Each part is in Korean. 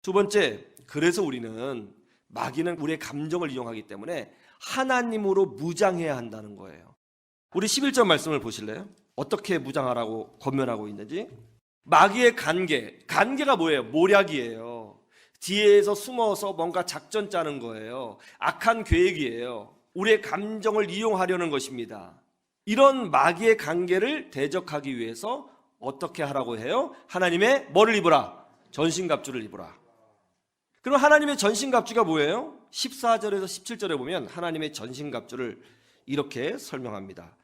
두 번째, 그래서 우리는 마귀는 우리의 감정을 이용하기 때문에 하나님으로 무장해야 한다는 거예요. 우리 11절 말씀을 보실래요? 어떻게 무장하라고 권면하고 있는지. 마귀의 간계가 뭐예요? 모략이에요. 뒤에서 숨어서 뭔가 작전 짜는 거예요. 악한 계획이에요. 우리의 감정을 이용하려는 것입니다. 이런 마귀의 간계를 대적하기 위해서 어떻게 하라고 해요? 하나님의 뭐를 입으라? 전신갑주를 입으라. 그럼 하나님의 전신갑주가 뭐예요? 14절에서 17절에 보면 하나님의 전신갑주를 이렇게 설명합니다.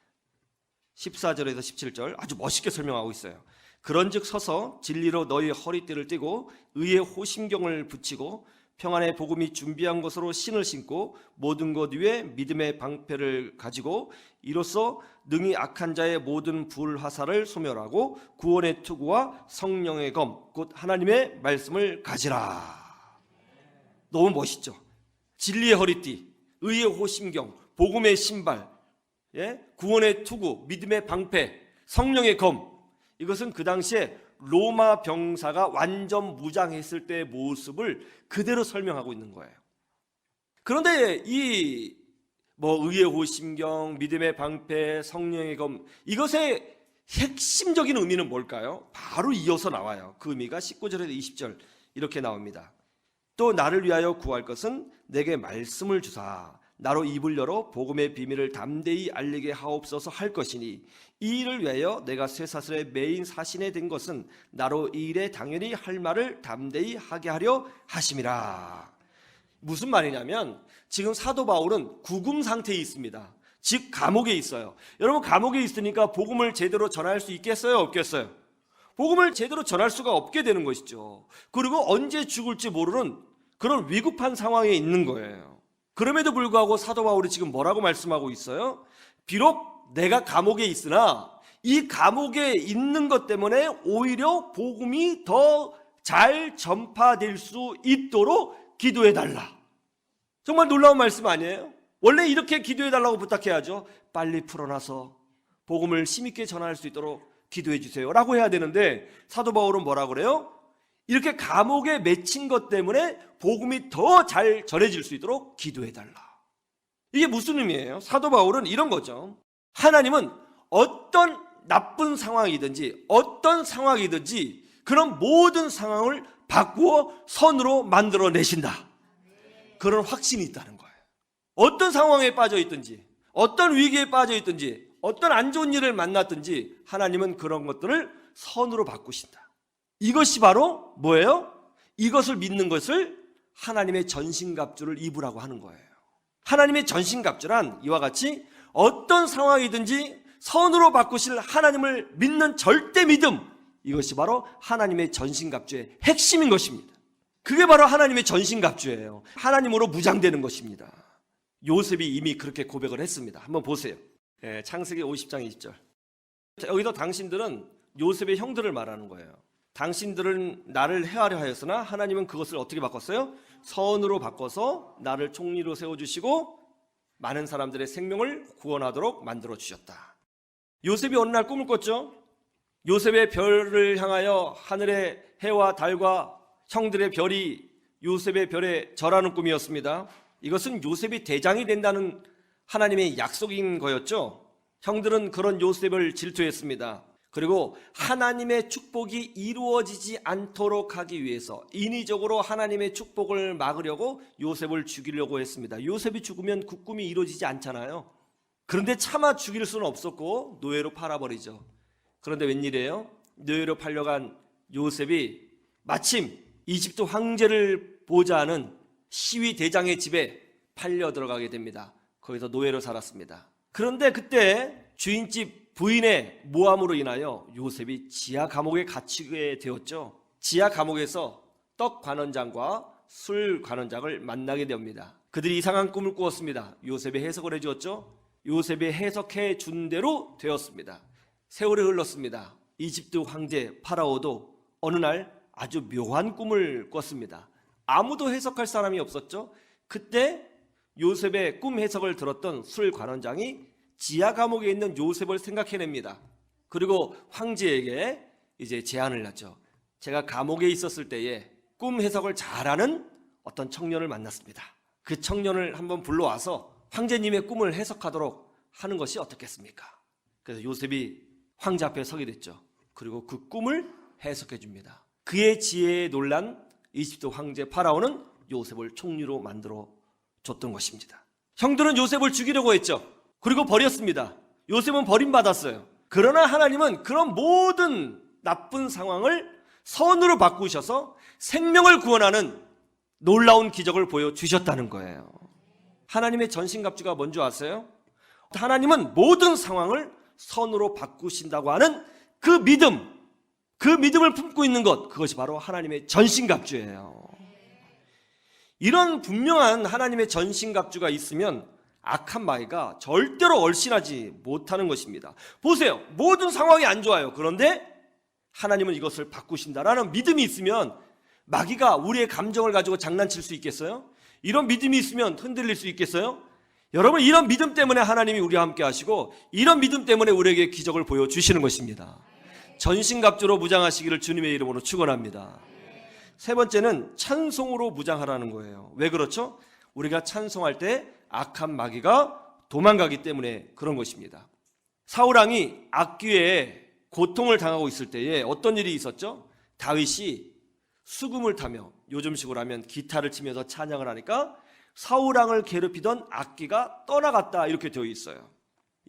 14절에서 17절 아주 멋있게 설명하고 있어요. 그런즉 서서 진리로 너희 허리띠를 띠고 의의 호심경을 붙이고 평안의 복음이 준비한 것으로 신을 신고 모든 것 위에 믿음의 방패를 가지고 이로써 능히 악한 자의 모든 불화살을 소멸하고 구원의 투구와 성령의 검 곧 하나님의 말씀을 가지라. 너무 멋있죠? 진리의 허리띠, 의의 호심경, 복음의 신발, 구원의 투구, 믿음의 방패, 성령의 검. 이것은 그 당시에 로마 병사가 완전 무장했을 때의 모습을 그대로 설명하고 있는 거예요. 그런데 이 의의 호심경, 믿음의 방패, 성령의 검, 이것의 핵심적인 의미는 뭘까요? 바로 이어서 나와요. 그 의미가 19절에서 20절 이렇게 나옵니다. 또 나를 위하여 구할 것은 내게 말씀을 주사 나로 입을 열어 복음의 비밀을 담대히 알리게 하옵소서 할 것이니 이 일을 위하여 내가 쇠사슬의 매인 사신에 된 것은 나로 이 일에 당연히 할 말을 담대히 하게 하려 하심이라. 무슨 말이냐면 지금 사도 바울은 구금 상태에 있습니다. 즉 감옥에 있어요. 여러분, 감옥에 있으니까 복음을 제대로 전할 수 있겠어요? 없겠어요? 복음을 제대로 전할 수가 없게 되는 것이죠. 그리고 언제 죽을지 모르는 그런 위급한 상황에 있는 거예요. 그럼에도 불구하고 사도 바울이 지금 뭐라고 말씀하고 있어요? 비록 내가 감옥에 있으나 이 감옥에 있는 것 때문에 오히려 복음이 더 잘 전파될 수 있도록 기도해달라. 정말 놀라운 말씀 아니에요? 원래 이렇게 기도해달라고 부탁해야죠. 빨리 풀어놔서 복음을 힘있게 전할 수 있도록 기도해 주세요 라고 해야 되는데 사도 바울은 뭐라 그래요? 이렇게 감옥에 맺힌 것 때문에 복음이 더 잘 전해질 수 있도록 기도해달라. 이게 무슨 의미예요? 사도 바울은 이런 거죠. 하나님은 어떤 나쁜 상황이든지 어떤 상황이든지 그런 모든 상황을 바꾸어 선으로 만들어내신다. 그런 확신이 있다는 거예요. 어떤 상황에 빠져 있든지 어떤 위기에 빠져 있든지 어떤 안 좋은 일을 만났든지 하나님은 그런 것들을 선으로 바꾸신다. 이것이 바로 뭐예요? 이것을 믿는 것을 하나님의 전신갑주를 입으라고 하는 거예요. 하나님의 전신갑주란 이와 같이 어떤 상황이든지 선으로 바꾸실 하나님을 믿는 절대 믿음, 이것이 바로 하나님의 전신갑주의 핵심인 것입니다. 그게 바로 하나님의 전신갑주예요. 하나님으로 무장되는 것입니다. 요셉이 이미 그렇게 고백을 했습니다. 한번 보세요. 창세기 50장 20절. 여기서 당신들은 요셉의 형들을 말하는 거예요. 당신들은 나를 해하려 하였으나 하나님은 그것을 어떻게 바꿨어요? 선으로 바꿔서 나를 총리로 세워주시고 많은 사람들의 생명을 구원하도록 만들어주셨다. 요셉이 어느 날 꿈을 꿨죠. 요셉의 별을 향하여 하늘의 해와 달과 형들의 별이 요셉의 별에 절하는 꿈이었습니다. 이것은 요셉이 대장이 된다는 하나님의 약속인 거였죠. 형들은 그런 요셉을 질투했습니다. 그리고 하나님의 축복이 이루어지지 않도록 하기 위해서 인위적으로 하나님의 축복을 막으려고 요셉을 죽이려고 했습니다. 요셉이 죽으면 그 꿈이 이루어지지 않잖아요. 그런데 차마 죽일 수는 없었고 노예로 팔아버리죠. 그런데 웬일이에요? 노예로 팔려간 요셉이 마침 이집트 황제를 보좌하는 시위 대장의 집에 팔려 들어가게 됩니다. 거기서 노예로 살았습니다. 그런데 그때 주인집 부인의 모함으로 인하여 요셉이 지하 감옥에 갇히게 되었죠. 지하 감옥에서 떡 관원장과 술 관원장을 만나게 됩니다. 그들이 이상한 꿈을 꾸었습니다. 요셉이 해석을 해주었죠. 요셉이 해석해 준 대로 되었습니다. 세월이 흘렀습니다. 이집트 황제 파라오도 어느 날 아주 묘한 꿈을 꿨습니다. 아무도 해석할 사람이 없었죠. 그때 요셉의 꿈 해석을 들었던 술 관원장이 지하 감옥에 있는 요셉을 생각해냅니다. 그리고 황제에게 이제 제안을 하죠. 제가 감옥에 있었을 때에 꿈 해석을 잘하는 어떤 청년을 만났습니다. 그 청년을 한번 불러와서 황제님의 꿈을 해석하도록 하는 것이 어떻겠습니까? 그래서 요셉이 황제 앞에 서게 됐죠. 그리고 그 꿈을 해석해 줍니다. 그의 지혜에 놀란 이집트 황제 파라오는 요셉을 총리로 만들어 줬던 것입니다. 형들은 요셉을 죽이려고 했죠. 그리고 버렸습니다. 요셉은 버림받았어요. 그러나 하나님은 그런 모든 나쁜 상황을 선으로 바꾸셔서 생명을 구원하는 놀라운 기적을 보여주셨다는 거예요. 하나님의 전신갑주가 뭔지 아세요? 하나님은 모든 상황을 선으로 바꾸신다고 하는 그 믿음을 품고 있는 것, 그것이 바로 하나님의 전신갑주예요. 이런 분명한 하나님의 전신갑주가 있으면 악한 마귀가 절대로 얼씬하지 못하는 것입니다. 보세요. 모든 상황이 안 좋아요. 그런데 하나님은 이것을 바꾸신다라는 믿음이 있으면 마귀가 우리의 감정을 가지고 장난칠 수 있겠어요? 이런 믿음이 있으면 흔들릴 수 있겠어요? 여러분, 이런 믿음 때문에 하나님이 우리와 함께 하시고 이런 믿음 때문에 우리에게 기적을 보여주시는 것입니다. 전신갑주로 무장하시기를 주님의 이름으로 축원합니다. 세 번째는 찬송으로 무장하라는 거예요. 왜 그렇죠? 우리가 찬송할 때 악한 마귀가 도망가기 때문에 그런 것입니다. 사울왕이 악귀에 고통을 당하고 있을 때에 어떤 일이 있었죠? 다윗이 수금을 타며, 요즘식으로 하면 기타를 치면서 찬양을 하니까 사울왕을 괴롭히던 악귀가 떠나갔다, 이렇게 되어 있어요.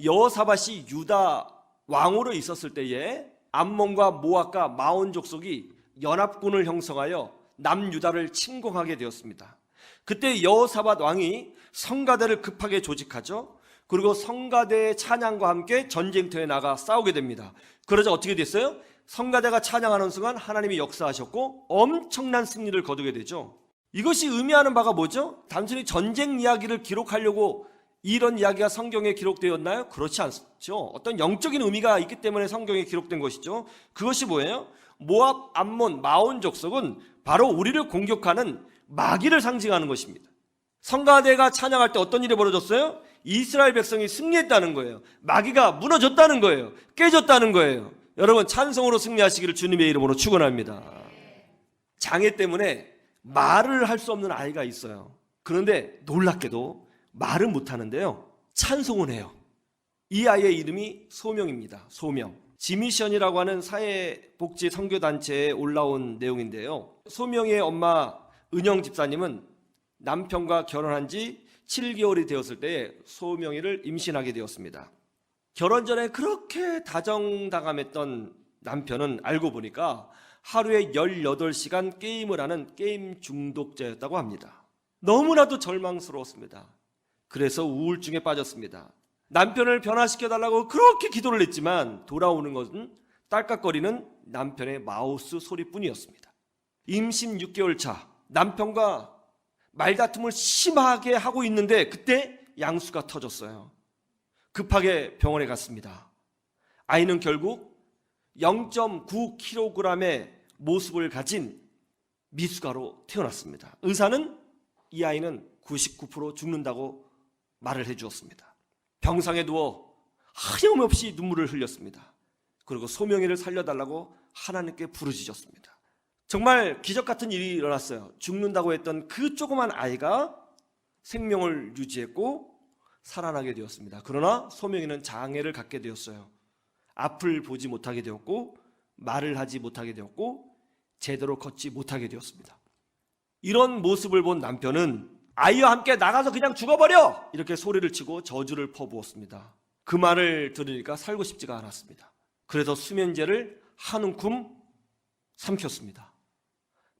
여호사밧이 유다 왕으로 있었을 때에 암몬과 모압과 마온 족속이 연합군을 형성하여 남유다를 침공하게 되었습니다. 그때 여호사밧 왕이 성가대를 급하게 조직하죠. 그리고 성가대의 찬양과 함께 전쟁터에 나가 싸우게 됩니다. 그러자 어떻게 됐어요? 성가대가 찬양하는 순간 하나님이 역사하셨고 엄청난 승리를 거두게 되죠. 이것이 의미하는 바가 뭐죠? 단순히 전쟁 이야기를 기록하려고 이런 이야기가 성경에 기록되었나요? 그렇지 않죠. 어떤 영적인 의미가 있기 때문에 성경에 기록된 것이죠. 그것이 뭐예요? 모압, 암몬, 마온 족속은 바로 우리를 공격하는 마귀를 상징하는 것입니다. 성가대가 찬양할 때 어떤 일이 벌어졌어요? 이스라엘 백성이 승리했다는 거예요. 마귀가 무너졌다는 거예요. 깨졌다는 거예요. 여러분, 찬송으로 승리하시기를 주님의 이름으로 축원합니다. 장애 때문에 말을 할 수 없는 아이가 있어요. 그런데 놀랍게도 말은 못하는데요, 찬송은 해요. 이 아이의 이름이 소명입니다. 소명. 지미션이라고 하는 사회복지 선교단체에 올라온 내용인데요, 소명의 엄마 은영 집사님은 남편과 결혼한 지 7개월이 되었을 때에 소명이를 임신하게 되었습니다. 결혼 전에 그렇게 다정다감했던 남편은 알고 보니까 하루에 18시간 게임을 하는 게임 중독자였다고 합니다. 너무나도 절망스러웠습니다. 그래서 우울증에 빠졌습니다. 남편을 변화시켜달라고 그렇게 기도를 했지만 돌아오는 것은 딸깍거리는 남편의 마우스 소리뿐이었습니다. 임신 6개월 차, 남편과 말다툼을 심하게 하고 있는데 그때 양수가 터졌어요. 급하게 병원에 갔습니다. 아이는 결국 0.9kg의 모습을 가진 미숙아로 태어났습니다. 의사는 이 아이는 99% 죽는다고 말을 해주었습니다. 병상에 누워 하염없이 눈물을 흘렸습니다. 그리고 소명이를 살려달라고 하나님께 부르짖었습니다. 정말 기적 같은 일이 일어났어요. 죽는다고 했던 그 조그만 아이가 생명을 유지했고 살아나게 되었습니다. 그러나 소명이는 장애를 갖게 되었어요. 앞을 보지 못하게 되었고 말을 하지 못하게 되었고 제대로 걷지 못하게 되었습니다. 이런 모습을 본 남편은 아이와 함께 나가서 그냥 죽어버려! 이렇게 소리를 치고 저주를 퍼부었습니다. 그 말을 들으니까 살고 싶지가 않았습니다. 그래서 수면제를 한 움큼 삼켰습니다.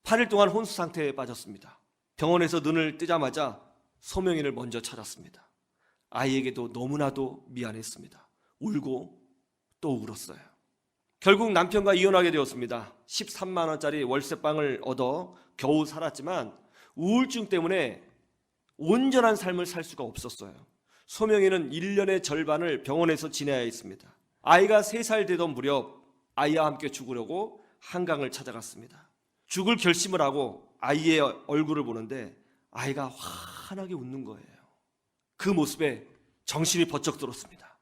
8일 동안 혼수 상태에 빠졌습니다. 병원에서 눈을 뜨자마자 소명이를 먼저 찾았습니다. 아이에게도 너무나도 미안했습니다. 울고 또 울었어요. 결국 남편과 이혼하게 되었습니다. 13만 원짜리 월세방을 얻어 겨우 살았지만 우울증 때문에 온전한 삶을 살 수가 없었어요. 소명이는 1년의 절반을 병원에서 지내야 했습니다. 아이가 3살 되던 무렵 아이와 함께 죽으려고 한강을 찾아갔습니다. 죽을 결심을 하고 아이의 얼굴을 보는데 아이가 환하게 웃는 거예요. 그 모습에 정신이 번쩍 들었습니다.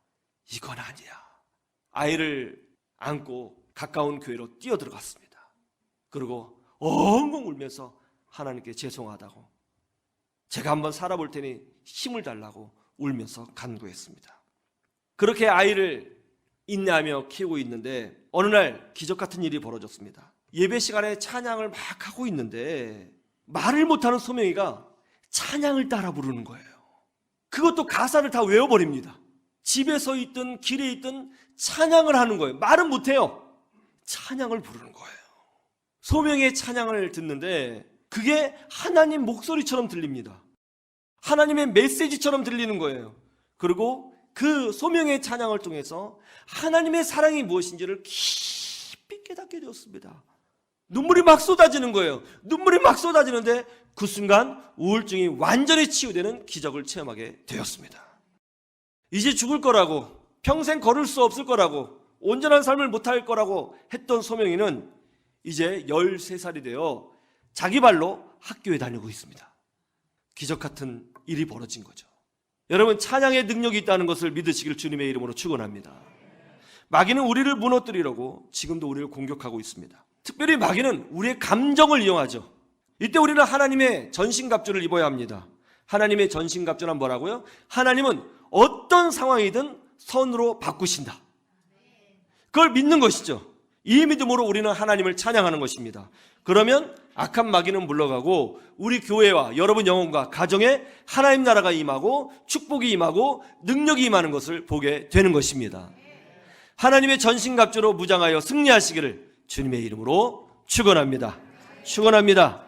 이건 아니야. 아이를 안고 가까운 교회로 뛰어들어갔습니다. 그리고 엉엉 울면서 하나님께 죄송하다고, 제가 한번 살아볼 테니 힘을 달라고 울면서 간구했습니다. 그렇게 아이를 인내하며 키우고 있는데 어느 날 기적 같은 일이 벌어졌습니다. 예배 시간에 찬양을 막 하고 있는데 말을 못하는 소명이가 찬양을 따라 부르는 거예요. 그것도 가사를 다 외워버립니다. 집에 서 있든 길에 있든 찬양을 하는 거예요. 말은 못해요. 찬양을 부르는 거예요. 소명의 찬양을 듣는데 그게 하나님 목소리처럼 들립니다. 하나님의 메시지처럼 들리는 거예요. 그리고 그 소명의 찬양을 통해서 하나님의 사랑이 무엇인지를 깊이 깨닫게 되었습니다. 눈물이 막 쏟아지는 거예요. 눈물이 막 쏟아지는데 그 순간 우울증이 완전히 치유되는 기적을 체험하게 되었습니다. 이제 죽을 거라고, 평생 걸을 수 없을 거라고, 온전한 삶을 못할 거라고 했던 소명이는 이제 13살이 되어 자기 발로 학교에 다니고 있습니다. 기적 같은 일이 벌어진 거죠. 여러분, 찬양의 능력이 있다는 것을 믿으시길 주님의 이름으로 축원합니다. 마귀는 우리를 무너뜨리려고 지금도 우리를 공격하고 있습니다. 특별히 마귀는 우리의 감정을 이용하죠. 이때 우리는 하나님의 전신갑주를 입어야 합니다. 하나님의 전신갑주는 뭐라고요? 하나님은 어떤 상황이든 선으로 바꾸신다. 그걸 믿는 것이죠. 이 믿음으로 우리는 하나님을 찬양하는 것입니다. 그러면 악한 마귀는 물러가고 우리 교회와 여러분 영혼과 가정에 하나님 나라가 임하고 축복이 임하고 능력이 임하는 것을 보게 되는 것입니다. 하나님의 전신갑주로 무장하여 승리하시기를 주님의 이름으로 축원합니다. 축원합니다.